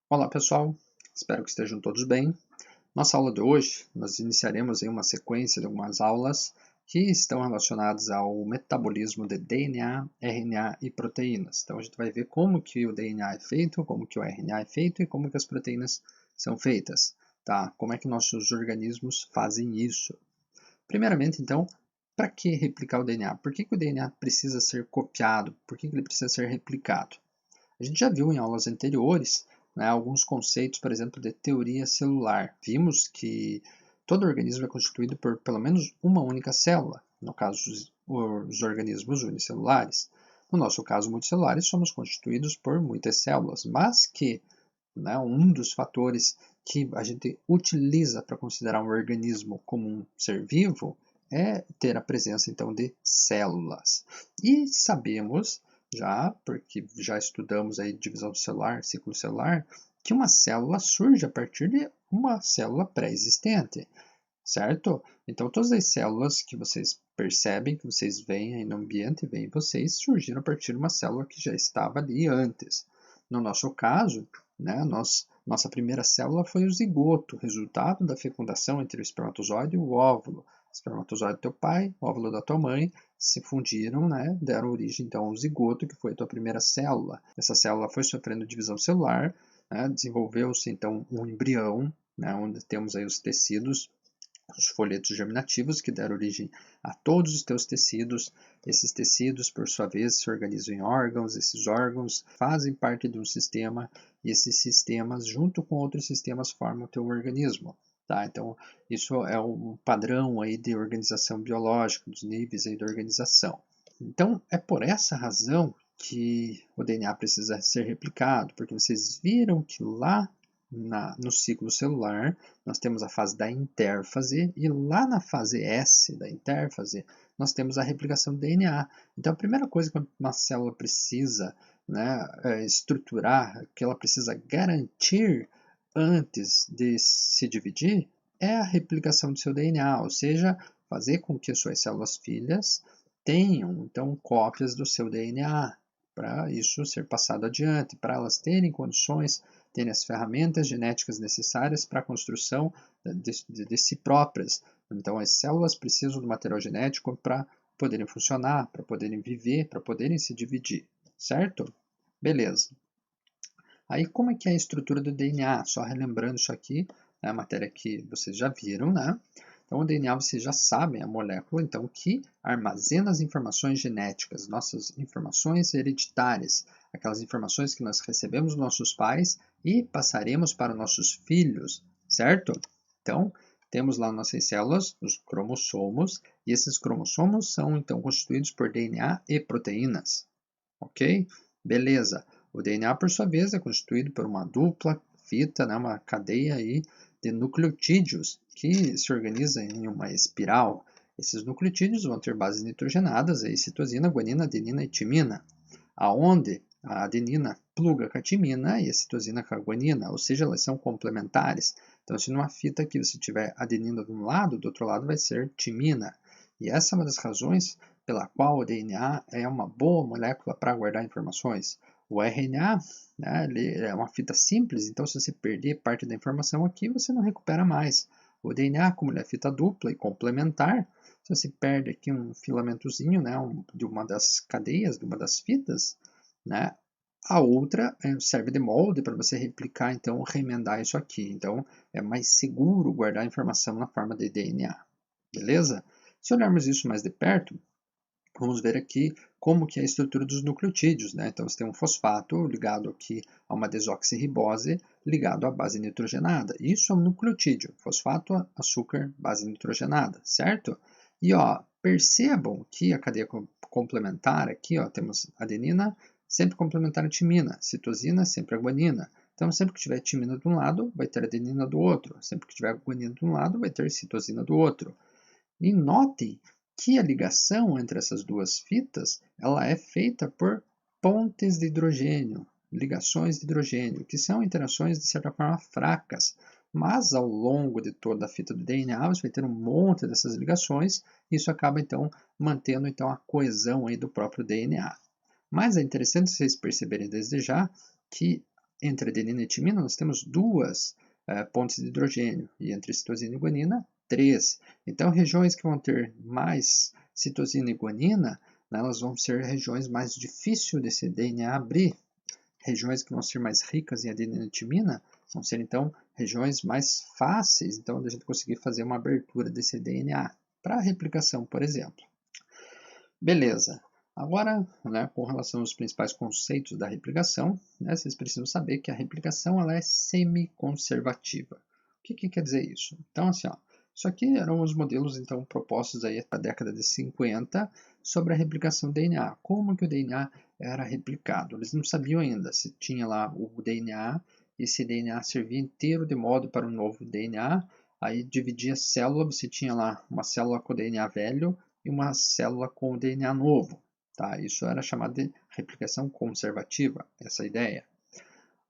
Olá pessoal, espero que estejam todos bem. Nossa aula de hoje, nós iniciaremos em uma sequência de algumas aulas que estão relacionadas ao metabolismo de DNA, RNA e proteínas. Então a gente vai ver como que o DNA é feito, como que o RNA é feito e como que as proteínas são feitas, tá? Como é que nossos organismos fazem isso. Primeiramente, então, para que replicar o DNA? Por que o DNA precisa ser copiado? Por que ele precisa ser replicado? A gente já viu em aulas anteriores, né, alguns conceitos, por exemplo, de teoria celular. Vimos que todo organismo é constituído por pelo menos uma única célula, no caso os organismos unicelulares. No nosso caso, multicelulares, somos constituídos por muitas células, mas que, né, um dos fatores que a gente utiliza para considerar um organismo como um ser vivo é ter a presença então de células. E sabemos já, porque já estudamos aí divisão celular, ciclo celular, que uma célula surge a partir de uma célula pré-existente, certo? Então todas as células que vocês percebem, que vocês veem aí no ambiente, veem em vocês, surgiram a partir de uma célula que já estava ali antes. No nosso caso, né, nossa primeira célula foi o zigoto, resultado da fecundação entre o espermatozoide e o óvulo. O espermatozoide do teu pai, o óvulo da tua mãe, se fundiram, né, deram origem então ao zigoto, que foi a tua primeira célula. Essa célula foi sofrendo divisão celular, né, desenvolveu-se então um embrião, né, onde temos aí os tecidos, os folhetos germinativos que deram origem a todos os teus tecidos. Esses tecidos, por sua vez, se organizam em órgãos, esses órgãos fazem parte de um sistema e esses sistemas, junto com outros sistemas, formam o teu organismo. Tá? Então, isso é um padrão aí de organização biológica, dos níveis aí de organização. Então, é por essa razão que o DNA precisa ser replicado, porque vocês viram que lá no ciclo celular, nós temos a fase da intérfase, e lá na fase S da intérfase, nós temos a replicação do DNA. Então, a primeira coisa que uma célula precisa, né, estruturar, que ela precisa garantir antes de se dividir, é a replicação do seu DNA, ou seja, fazer com que as suas células filhas tenham, então, cópias do seu DNA, para isso ser passado adiante, para elas terem condições, terem as ferramentas genéticas necessárias para a construção de si próprias. Então, as células precisam do material genético para poderem funcionar, para poderem viver, para poderem se dividir, certo? Beleza. Aí, como é que é a estrutura do DNA? Só relembrando isso aqui, é a matéria que vocês já viram, né? Então, o DNA vocês já sabem, é a molécula então, que armazena as informações genéticas, nossas informações hereditárias, aquelas informações que nós recebemos dos nossos pais e passaremos para nossos filhos, certo? Então, temos lá nossas células, os cromossomos, e esses cromossomos são então constituídos por DNA e proteínas, ok? Beleza. O DNA, por sua vez, é constituído por uma dupla fita, né, uma cadeia aí de nucleotídeos que se organiza em uma espiral. Esses nucleotídeos vão ter bases nitrogenadas, aí citosina, guanina, adenina e timina, aonde a adenina pluga com a timina e a citosina com a guanina, ou seja, elas são complementares. Então, se numa fita aqui você tiver adenina de um lado, do outro lado vai ser timina. E essa é uma das razões pela qual o DNA é uma boa molécula para guardar informações. O RNA, né, ele é uma fita simples, então se você perder parte da informação aqui, você não recupera mais. O DNA, como ele é fita dupla e complementar, se você perde aqui um filamentozinho, né, de uma das cadeias, de uma das fitas, né, a outra serve de molde para você replicar, então remendar isso aqui. Então é mais seguro guardar a informação na forma de DNA. Beleza? Se olharmos isso mais de perto, vamos ver aqui como que é a estrutura dos nucleotídeos, né? Então, você tem um fosfato ligado aqui a uma desoxirribose ligado à base nitrogenada. Isso é um nucleotídeo, fosfato, açúcar, base nitrogenada, certo? E ó, percebam que a cadeia complementar aqui, ó, temos adenina, sempre complementar a timina, citosina, sempre a guanina. Então, sempre que tiver timina de um lado, vai ter adenina do outro. Sempre que tiver guanina de um lado, vai ter citosina do outro. E notem que a ligação entre essas duas fitas ela é feita por pontes de hidrogênio, ligações de hidrogênio, que são interações de certa forma fracas, mas ao longo de toda a fita do DNA você vai ter um monte dessas ligações e isso acaba então mantendo então a coesão aí do próprio DNA. Mas é interessante vocês perceberem desde já que entre adenina e timina, nós temos 2 pontes de hidrogênio, e entre citosina e guanina, 3. Então, regiões que vão ter mais citosina e guanina, né, elas vão ser regiões mais difíceis desse DNA abrir. Regiões que vão ser mais ricas em adenina e timina vão ser, então, regiões mais fáceis, então, da gente conseguir fazer uma abertura desse DNA para replicação, por exemplo. Beleza. Agora, né, com relação aos principais conceitos da replicação, né, vocês precisam saber que a replicação ela é semi-conservativa. O que quer dizer isso? Então, assim, ó, isso aqui eram os modelos então propostos aí na década de 50 sobre a replicação do DNA. Como que o DNA era replicado? Eles não sabiam ainda se tinha lá o DNA, esse DNA servia inteiro de modo para um novo DNA, aí dividia a célula, você tinha lá uma célula com o DNA velho e uma célula com o DNA novo. Tá? Isso era chamado de replicação conservativa, essa ideia.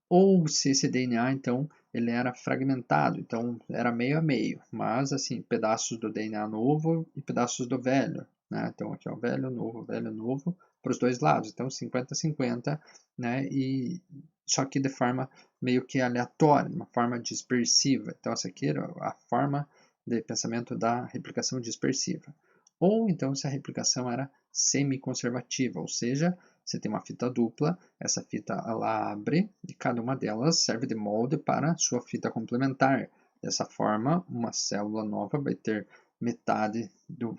Ou se esse DNA, então, ele era fragmentado, então era meio a meio, mas assim, pedaços do DNA novo e pedaços do velho. Né? Então aqui é o velho, novo, para os dois lados, então 50-50, né? E só que de forma meio que aleatória, de uma forma dispersiva. Então essa aqui era a forma de pensamento da replicação dispersiva. Ou então se a replicação era semi-conservativa, ou seja, você tem uma fita dupla, essa fita ela abre e cada uma delas serve de molde para sua fita complementar. Dessa forma, uma célula nova vai ter metade do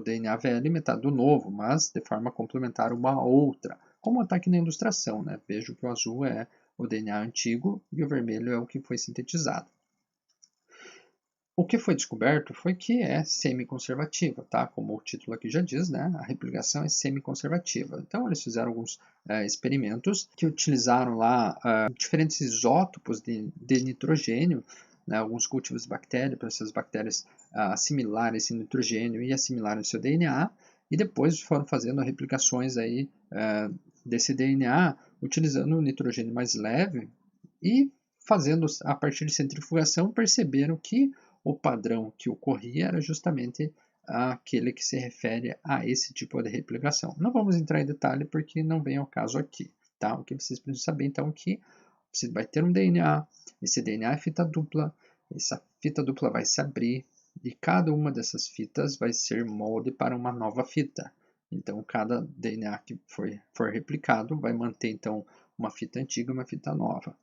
DNA velho e metade do novo, mas de forma complementar uma à outra. Como está aqui na ilustração, né? Vejo que o azul é o DNA antigo e o vermelho é o que foi sintetizado. O que foi descoberto foi que é semi-conservativa, tá? Como o título aqui já diz, né? A replicação é semi-conservativa. Então, eles fizeram alguns experimentos que utilizaram lá diferentes isótopos de nitrogênio, né? Alguns cultivos de bactérias, para essas bactérias assimilarem esse nitrogênio e assimilarem o seu DNA, e depois foram fazendo replicações aí, desse DNA utilizando o nitrogênio mais leve e fazendo, a partir de centrifugação, perceberam que o padrão que ocorria era justamente aquele que se refere a esse tipo de replicação. Não vamos entrar em detalhe porque não vem ao caso aqui. Tá? O que vocês precisam saber então é que você vai ter um DNA, esse DNA é fita dupla, essa fita dupla vai se abrir e cada uma dessas fitas vai ser molde para uma nova fita. Então cada DNA que for replicado vai manter então uma fita antiga e uma fita nova.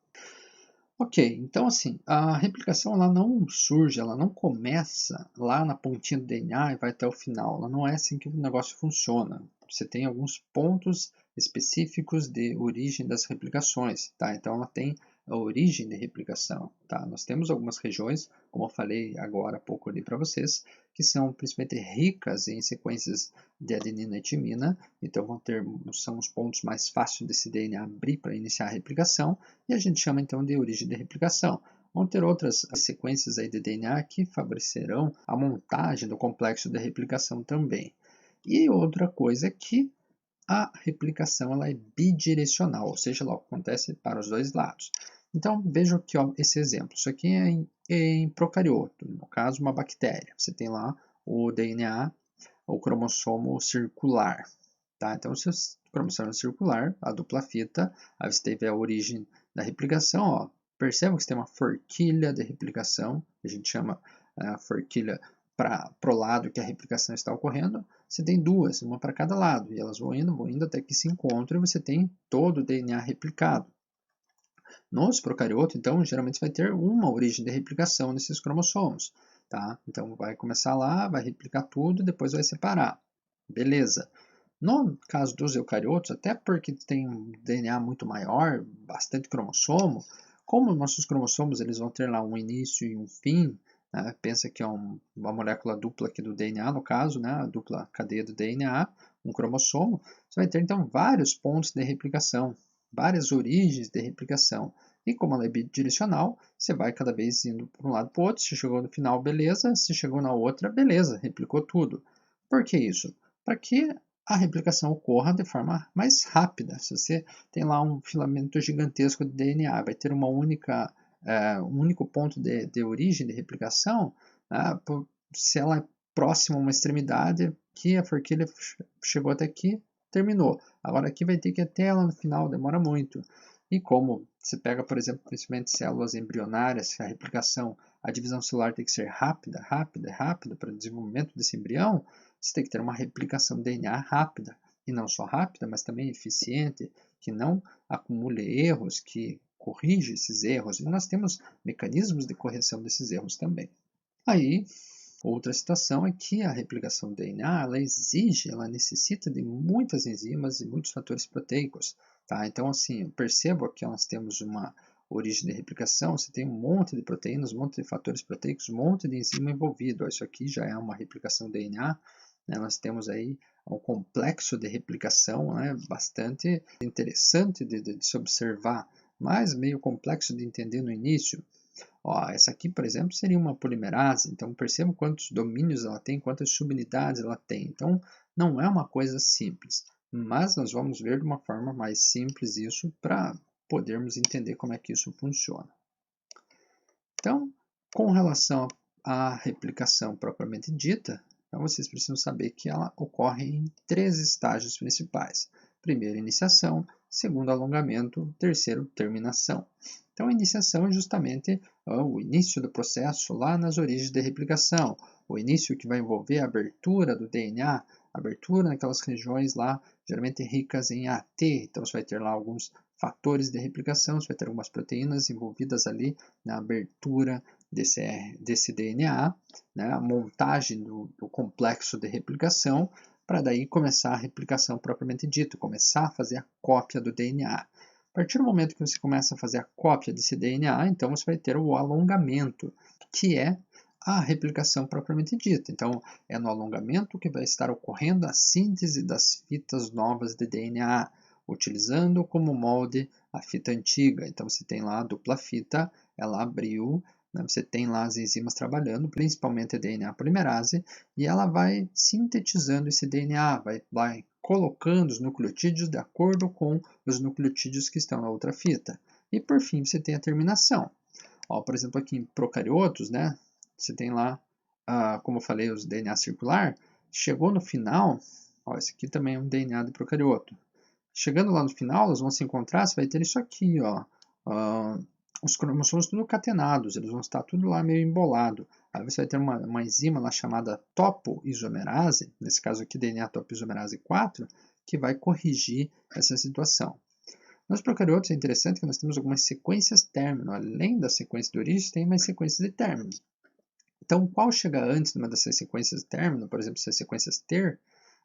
Ok, então assim, a replicação ela não surge, ela não começa lá na pontinha do DNA e vai até o final. Ela não é assim que o negócio funciona. Você tem alguns pontos específicos de origem das replicações, tá? Então ela tem a origem de replicação, tá? Nós temos algumas regiões, como eu falei agora há pouco ali para vocês, que são principalmente ricas em sequências de adenina e timina, então são os pontos mais fáceis desse DNA abrir para iniciar a replicação, e a gente chama então de origem de replicação. Vão ter outras sequências aí de DNA que favorecerão a montagem do complexo de replicação também. E outra coisa é que a replicação ela é bidirecional, ou seja, ela acontece para os dois lados. Então, veja aqui ó, esse exemplo. Isso aqui é em procarioto, no caso, uma bactéria. Você tem lá o DNA, o cromossomo circular. Tá? Então, se o cromossomo é circular, a dupla fita, aí você teve a origem da replicação. Ó. Percebam que você tem uma forquilha de replicação, que a gente chama a forquilha para o lado que a replicação está ocorrendo. Você tem duas, uma para cada lado, e elas vão indo até que se encontram e você tem todo o DNA replicado. Nos procariotos, então, geralmente vai ter uma origem de replicação nesses cromossomos. Tá? Então, vai começar lá, vai replicar tudo, depois vai separar. Beleza. No caso dos eucariotos, até porque tem um DNA muito maior, bastante cromossomo, como nossos cromossomos eles vão ter lá um início e um fim, né? Pensa que é uma molécula dupla aqui do DNA, no caso, né? A dupla cadeia do DNA, um cromossomo, você vai ter então vários pontos de replicação, várias origens de replicação. E como ela é bidirecional, você vai cada vez indo para um lado para o outro. Se chegou no final, beleza. Se chegou na outra, beleza, replicou tudo. Por que isso? Para que a replicação ocorra de forma mais rápida. Se você tem lá um filamento gigantesco de DNA, vai ter um único ponto de origem de replicação, né? Se ela é próxima a uma extremidade, que a forquilha chegou até aqui, terminou. Agora aqui vai ter que ir até lá no final, demora muito. E como Você pega, por exemplo, principalmente células embrionárias, que a replicação, a divisão celular tem que ser rápida, rápida, rápida para o desenvolvimento desse embrião, você tem que ter uma replicação de DNA rápida. E não só rápida, mas também eficiente, que não acumule erros, que corrige esses erros. E nós temos mecanismos de correção desses erros também. Aí, outra situação é que a replicação do DNA, ela necessita de muitas enzimas e muitos fatores proteicos. Tá? Então, assim, percebo que nós temos uma origem de replicação, você tem um monte de proteínas, um monte de fatores proteicos, um monte de enzima envolvido. Isso aqui já é uma replicação do DNA. Né? Nós temos aí um complexo de replicação, né? Bastante interessante de se observar, mas meio complexo de entender no início. Ó, essa aqui, por exemplo, seria uma polimerase, então perceba quantos domínios ela tem, quantas subunidades ela tem. Então, não é uma coisa simples, mas nós vamos ver de uma forma mais simples isso para podermos entender como é que isso funciona. Então, com relação à replicação propriamente dita, então vocês precisam saber que ela ocorre em 3 estágios principais. Primeiro, iniciação. Segundo, alongamento. Terceiro, terminação. Então, a iniciação é justamente o início do processo lá nas origens de replicação. O início que vai envolver a abertura do DNA, abertura naquelas regiões lá, geralmente ricas em AT. Então, você vai ter lá alguns fatores de replicação, você vai ter algumas proteínas envolvidas ali na abertura desse DNA, né, a montagem do complexo de replicação, para daí começar a replicação propriamente dita, começar a fazer a cópia do DNA. A partir do momento que você começa a fazer a cópia desse DNA, então você vai ter o alongamento, que é a replicação propriamente dita. Então, é no alongamento que vai estar ocorrendo a síntese das fitas novas de DNA, utilizando como molde a fita antiga. Então, você tem lá a dupla fita, ela abriu, né? Você tem lá as enzimas trabalhando, principalmente a DNA polimerase, e ela vai sintetizando esse DNA, vai colocando os nucleotídeos de acordo com os nucleotídeos que estão na outra fita. E por fim, você tem a terminação. Ó, por exemplo, aqui em procariotos, né, você tem lá, como eu falei, os DNA circular. Chegou no final, ó, esse aqui também é um DNA de procarioto. Chegando lá no final, elas vão se encontrar, você vai ter isso aqui, ó, os cromossomos tudo catenados, eles vão estar tudo lá meio embolado. Aí você vai ter uma enzima lá chamada topoisomerase, nesse caso aqui DNA topoisomerase 4, que vai corrigir essa situação. Nos procariotos é interessante que nós temos algumas sequências término, além da sequência de origem, tem mais sequências de término. Então, qual chega antes de uma dessas sequências de término, por exemplo, se as sequências ter,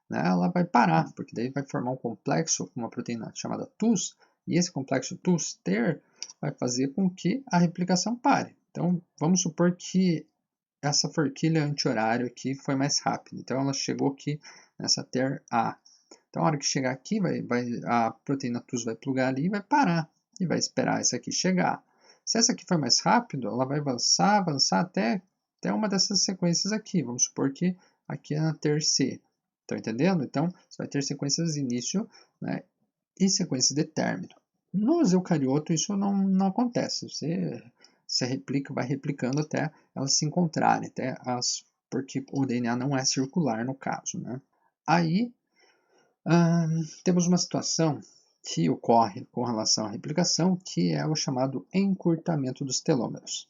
né, ela vai parar, porque daí vai formar um complexo com uma proteína chamada TUS, e esse complexo TUS-ter vai fazer com que a replicação pare. Então, vamos supor que essa forquilha anti-horário aqui foi mais rápida. Então, ela chegou aqui nessa TER-A. Então, a hora que chegar aqui, a proteína TUS vai plugar ali e vai parar. E vai esperar essa aqui chegar. Se essa aqui for mais rápido, ela vai avançar até uma dessas sequências aqui. Vamos supor que aqui é na TER-C. Estão entendendo? Então, você vai ter sequências de início, né, e sequências de término. Nos eucariotos, isso não acontece. Você replica, vai replicando até elas se encontrarem, porque o DNA não é circular no caso. Né? Aí, temos uma situação que ocorre com relação à replicação, que é o chamado encurtamento dos telômeros.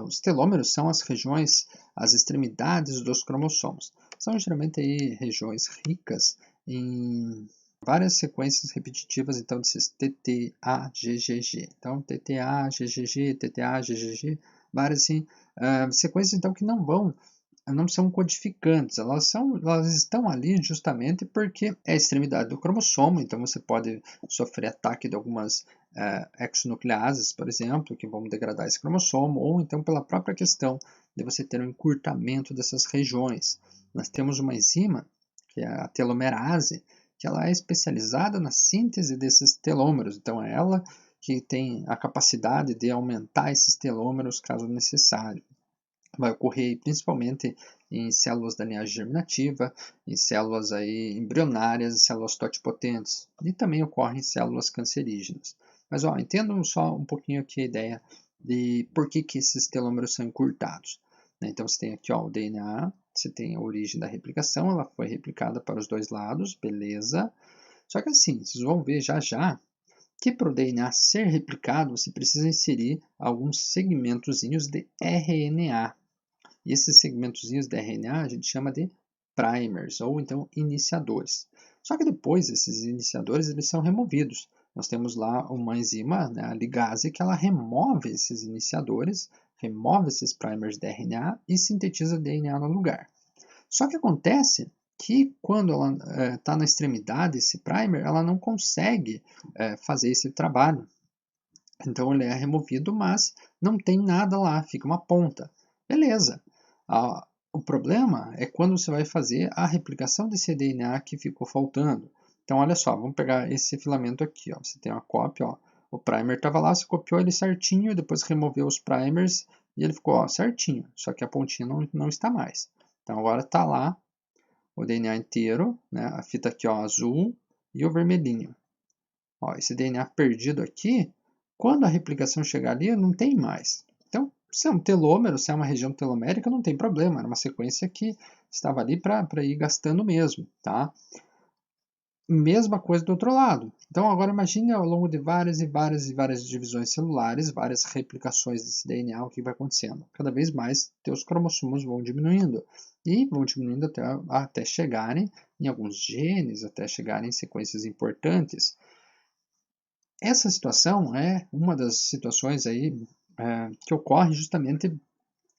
Os telômeros são as regiões, as extremidades dos cromossomos. São geralmente aí regiões ricas em várias sequências repetitivas, então, desses TTA-GGG. Então, TTA-GGG, TTA-GGG, várias assim, sequências então, que não são codificantes, elas estão ali justamente porque é a extremidade do cromossomo, então você pode sofrer ataque de algumas exonucleases, por exemplo, que vão degradar esse cromossomo, ou então pela própria questão de você ter um encurtamento dessas regiões. Nós temos uma enzima, que é a telomerase, que ela é especializada na síntese desses telômeros, então é ela que tem a capacidade de aumentar esses telômeros caso necessário. Vai ocorrer principalmente em células da linhagem germinativa, em células aí embrionárias, células totipotentes, e também ocorre em células cancerígenas. Mas entendam só um pouquinho aqui a ideia de por que esses telômeros são encurtados. Então você tem aqui o DNA, você tem a origem da replicação, ela foi replicada para os dois lados, beleza. Só que assim, vocês vão ver já que para o DNA ser replicado, você precisa inserir alguns segmentozinhos de RNA. E esses segmentozinhos de RNA a gente chama de primers, ou então iniciadores. Só que depois esses iniciadores eles são removidos. Nós temos lá uma enzima, né, a ligase, que ela remove esses iniciadores, remove esses primers de RNA e sintetiza DNA no lugar. Só que acontece que quando ela está na extremidade, esse primer, ela não consegue fazer esse trabalho. Então ele é removido, mas não tem nada lá, fica uma ponta. Beleza. O problema é quando você vai fazer a replicação desse DNA que ficou faltando. Então olha só, vamos pegar esse filamento aqui. Ó. Você tem uma cópia, ó. O primer estava lá, você copiou ele certinho, depois removeu os primers e ele ficou ó, certinho. Só que a pontinha não está mais. Então agora está lá o DNA inteiro, né? A fita aqui ó, azul e o vermelhinho. Ó, esse DNA perdido aqui, quando a replicação chegar ali, não tem mais. Então, se é um telômero, se é uma região telomérica, não tem problema. Era uma sequência que estava ali para ir gastando mesmo. Tá? Mesma coisa do outro lado. Então, agora imagine ao longo de várias e várias divisões celulares, várias replicações desse DNA, o que vai acontecendo. Cada vez mais, teus cromossomos vão diminuindo. E vão diminuindo até chegarem em alguns genes, até chegarem em sequências importantes. Essa situação é uma das situações aí que ocorre justamente,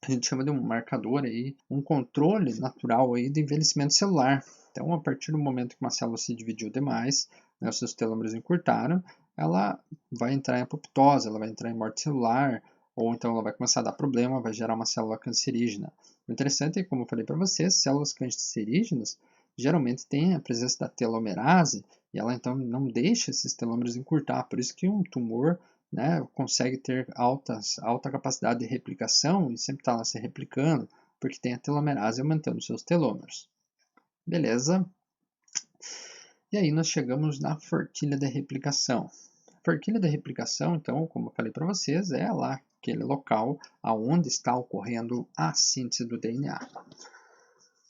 a gente chama de um marcador aí, um controle natural aí do envelhecimento celular. Então, a partir do momento que uma célula se dividiu demais, né, os seus telômeros encurtaram, ela vai entrar em apoptose, ela vai entrar em morte celular, ou então ela vai começar a dar problema, vai gerar uma célula cancerígena. O interessante é, como eu falei para vocês, células cancerígenas geralmente têm a presença da telomerase, e ela então não deixa esses telômeros encurtar, por isso que um tumor né, consegue ter alta capacidade de replicação e sempre está lá se replicando, porque tem a telomerase aumentando seus telômeros. Beleza? E aí nós chegamos na forquilha de replicação. A forquilha de replicação, então, como eu falei para vocês, é lá aquele local aonde está ocorrendo a síntese do DNA.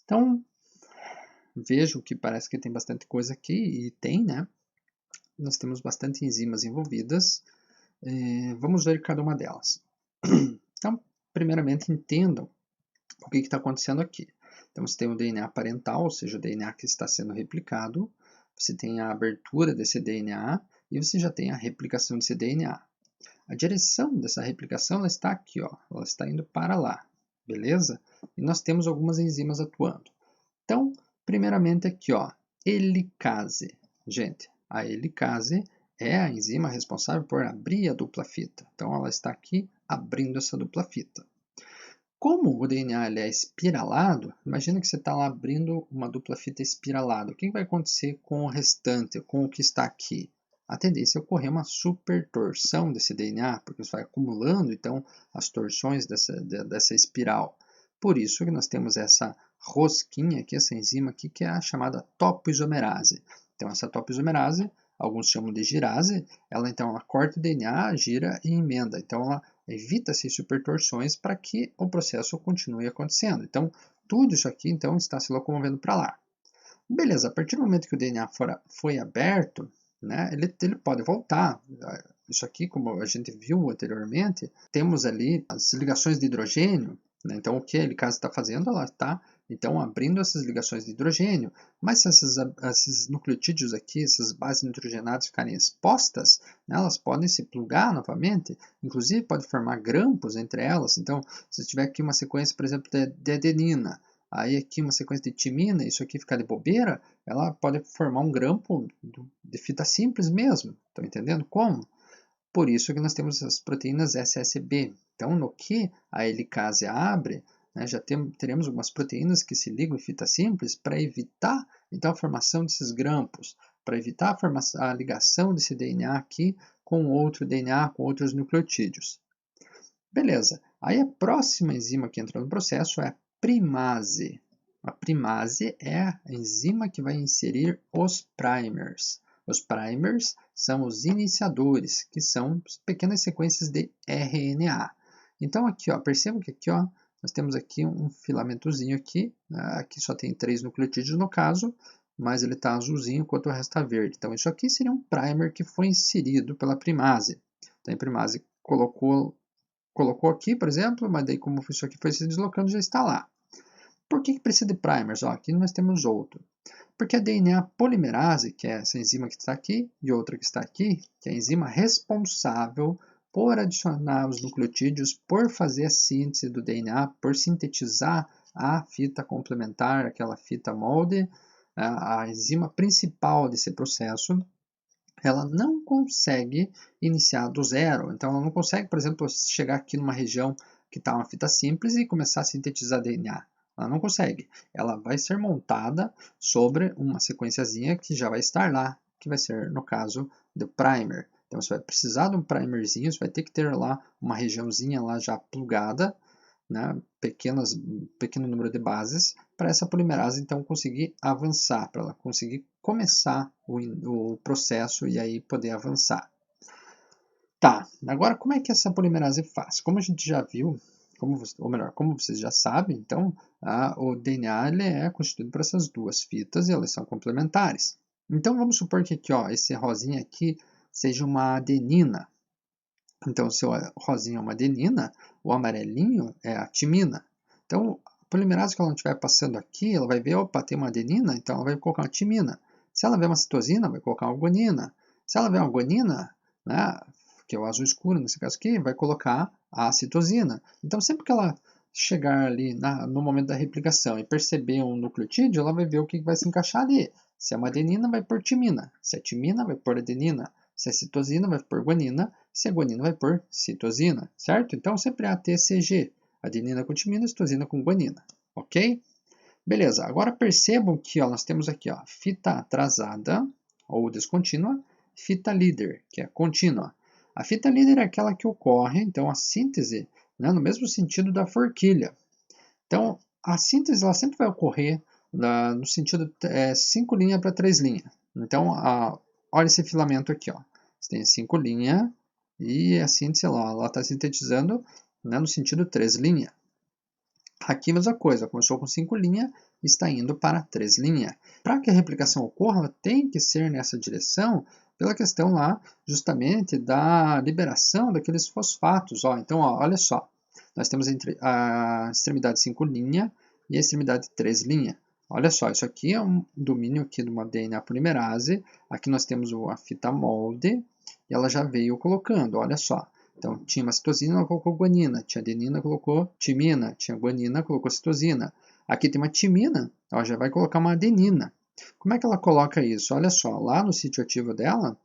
Então, vejo que parece que tem bastante coisa aqui, e tem, né? Nós temos bastante enzimas envolvidas. Vamos ver cada uma delas. Então, primeiramente, entendam o que está acontecendo aqui. Então, você tem o DNA parental, ou seja, o DNA que está sendo replicado. Você tem a abertura desse DNA e você já tem a replicação desse DNA. A direção dessa replicação ela está aqui, ó, ela está indo para lá, beleza? E nós temos algumas enzimas atuando. Então, primeiramente aqui, ó, helicase. Gente, a helicase é a enzima responsável por abrir a dupla fita. Então, ela está aqui abrindo essa dupla fita. Como o DNA ele é espiralado, imagina que você está lá abrindo uma dupla fita espiralada. O que vai acontecer com o restante, com o que está aqui? A tendência é ocorrer uma supertorção desse DNA, porque você vai acumulando então as torções dessa espiral. Por isso que nós temos essa rosquinha aqui, essa enzima aqui, que é a chamada topoisomerase. Então essa topoisomerase, alguns chamam de girase, ela corta o DNA, gira e emenda. Então ela evita-se supertorções para que o processo continue acontecendo. Então, tudo isso aqui então, está se locomovendo para lá. Beleza, a partir do momento que o DNA foi aberto, né, ele pode voltar. Isso aqui, como a gente viu anteriormente, temos ali as ligações de hidrogênio. Né, então, o que a helicase está fazendo? Ela está então abrindo essas ligações de hidrogênio. Mas se esses nucleotídeos aqui, essas bases nitrogenadas ficarem expostas, né, elas podem se plugar novamente, inclusive pode formar grampos entre elas. Então, se tiver aqui uma sequência, por exemplo, de adenina, aí aqui uma sequência de timina, isso aqui ficar de bobeira, ela pode formar um grampo de fita simples mesmo. Estão entendendo como? Por isso que nós temos as proteínas SSB. Então, no que a helicase abre, né, já teremos algumas proteínas que se ligam em fita simples para evitar então, a formação desses grampos, para evitar a ligação desse DNA aqui com outro DNA, com outros nucleotídeos. Beleza. Aí a próxima enzima que entra no processo é a primase. A primase é a enzima que vai inserir os primers. Os primers são os iniciadores, que são pequenas sequências de RNA. Então aqui, ó, percebam que aqui, ó, nós temos aqui um filamentozinho aqui, aqui só tem 3 nucleotídeos no caso, mas ele está azulzinho enquanto o resto está verde. Então isso aqui seria um primer que foi inserido pela primase. Então a primase colocou aqui, por exemplo, mas daí como isso aqui foi se deslocando, já está lá. Por que precisa de primers? Ó, aqui nós temos outro. Porque a DNA polimerase, que é essa enzima que está aqui, e outra que está aqui, que é a enzima responsável por adicionar os nucleotídeos, por fazer a síntese do DNA, por sintetizar a fita complementar, aquela fita molde, a enzima principal desse processo, ela não consegue iniciar do zero. Então, ela não consegue, por exemplo, chegar aqui numa região que está uma fita simples e começar a sintetizar DNA. Ela não consegue. Ela vai ser montada sobre uma sequenciazinha que já vai estar lá, que vai ser, no caso, do primer. Então, você vai precisar de um primerzinho, você vai ter que ter lá uma regiãozinha lá já plugada, né, pequeno número de bases, para essa polimerase então conseguir avançar, para ela conseguir começar o processo e aí poder avançar. Tá, agora como é que essa polimerase faz? Como a gente já viu, como vocês já sabem, então o DNA ele é constituído por essas duas fitas e elas são complementares. Então vamos supor que aqui, ó, esse rosinha aqui seja uma adenina. Então, se o rosinha é uma adenina, o amarelinho é a timina. Então, a polimerase que ela não estiver passando aqui, ela vai ver, opa, tem uma adenina, então ela vai colocar uma timina. Se ela vê uma citosina, vai colocar uma guanina. Se ela vê uma guanina, né, que é o azul escuro nesse caso aqui, vai colocar a citosina. Então, sempre que ela chegar ali no momento da replicação e perceber um nucleotídeo, ela vai ver o que vai se encaixar ali. Se é uma adenina, vai por timina. Se é timina, vai por adenina. Se é citosina, vai por guanina. Se é guanina, vai por citosina, certo? Então, sempre é ATCG. Adenina com timina, citosina com guanina. Ok? Beleza. Agora percebam que ó, nós temos aqui ó, fita atrasada ou descontínua, fita líder, que é contínua. A fita líder é aquela que ocorre, então, a síntese, né, no mesmo sentido da forquilha. Então, a síntese ela sempre vai ocorrer no sentido 5 linhas para 3 linhas. Então, olha esse filamento aqui. Ó. Você tem 5 linhas e a síntese ela está sintetizando, né, no sentido 3 linhas. Aqui a mesma coisa, começou com 5 linhas e está indo para 3 linhas. Para que a replicação ocorra, ela tem que ser nessa direção pela questão lá justamente da liberação daqueles fosfatos. Ó. Então, ó, olha só, nós temos entre a extremidade 5 linha e a extremidade 3 linha. Olha só, isso aqui é um domínio aqui de uma DNA polimerase. Aqui nós temos a fita molde e ela já veio colocando, olha só. Então, tinha uma citosina, ela colocou guanina. Tinha adenina, colocou timina. Tinha guanina, colocou citosina. Aqui tem uma timina, ela já vai colocar uma adenina. Como é que ela coloca isso? Olha só, lá no sítio ativo dela,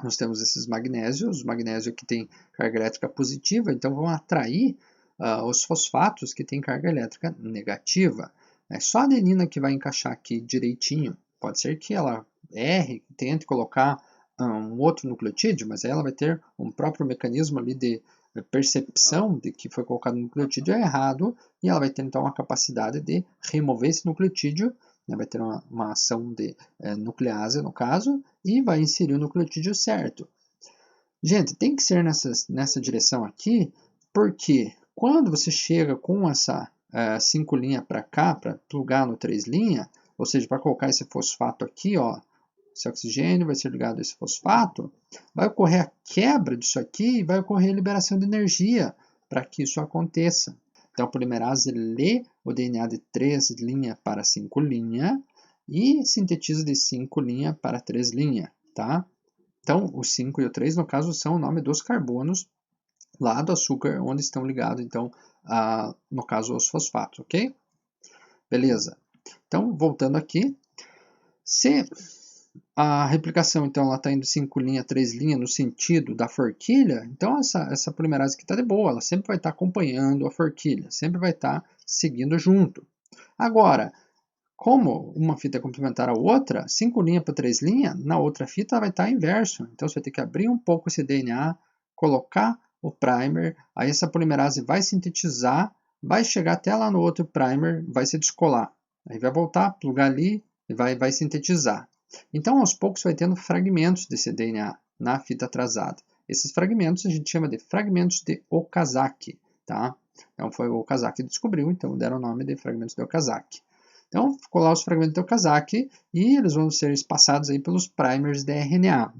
nós temos esses magnésios. Os magnésios que têm carga elétrica positiva, então vão atrair os fosfatos que têm carga elétrica negativa. É só a adenina que vai encaixar aqui direitinho. Pode ser que ela erre, tente colocar um outro nucleotídeo, mas aí ela vai ter um próprio mecanismo ali de percepção de que foi colocado no nucleotídeo errado e ela vai ter então a capacidade de remover esse nucleotídeo, né, vai ter uma ação de nuclease no caso e vai inserir o nucleotídeo certo. Gente, tem que ser nessa direção aqui, porque quando você chega com essa 5 linha para cá, para plugar no 3 linha, ou seja, para colocar esse fosfato aqui, ó, esse oxigênio vai ser ligado a esse fosfato, vai ocorrer a quebra disso aqui e vai ocorrer a liberação de energia para que isso aconteça. Então, a polimerase lê o DNA de 3 linha para 5 linha e sintetiza de 5 linha para 3 linha, tá? Então, o 5 e o 3, no caso, são o nome dos carbonos lá do açúcar, onde estão ligados, então, no caso, os fosfatos, ok? Beleza. Então, voltando aqui, se a replicação, então, ela está indo 5 linha, 3 linha no sentido da forquilha, então essa polimerase aqui está de boa, ela sempre vai estar acompanhando a forquilha, sempre vai estar seguindo junto. Agora, como uma fita é complementar à outra, 5 linha para 3 linha, na outra fita vai estar inverso. Então você vai ter que abrir um pouco esse DNA, colocar o primer, aí essa polimerase vai sintetizar, vai chegar até lá no outro primer, vai se descolar. Aí vai voltar, plugar ali e vai sintetizar. Então, aos poucos, vai tendo fragmentos desse DNA na fita atrasada. Esses fragmentos a gente chama de fragmentos de Okazaki, tá? Então, foi o Okazaki que descobriu, então deram o nome de fragmentos de Okazaki. Então, ficou lá os fragmentos de Okazaki e eles vão ser espaçados aí pelos primers de RNA.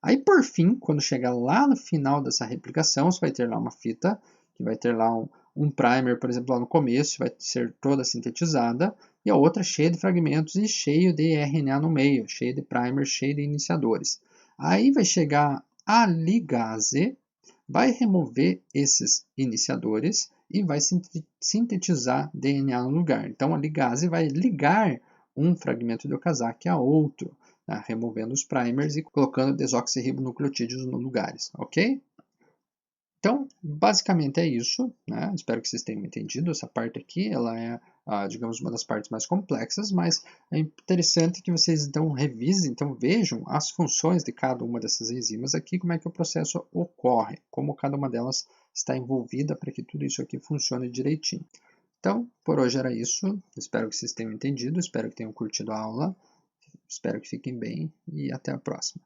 Aí, por fim, quando chegar lá no final dessa replicação, você vai ter lá uma fita, que vai ter lá um primer, por exemplo, lá no começo, vai ser toda sintetizada, e a outra cheia de fragmentos e cheio de RNA no meio, cheio de primers, cheio de iniciadores. Aí vai chegar a ligase, vai remover esses iniciadores e vai sintetizar DNA no lugar. Então, a ligase vai ligar um fragmento de Okazaki a outro, tá? Removendo os primers e colocando desoxirribonucleotídeos no lugares, ok? Então, basicamente é isso, né? Espero que vocês tenham entendido. Essa parte aqui, ela é, digamos, uma das partes mais complexas, mas é interessante que vocês então revisem, então vejam as funções de cada uma dessas enzimas aqui, como é que o processo ocorre, como cada uma delas está envolvida para que tudo isso aqui funcione direitinho. Então, por hoje era isso. Espero que vocês tenham entendido, espero que tenham curtido a aula, espero que fiquem bem e até a próxima.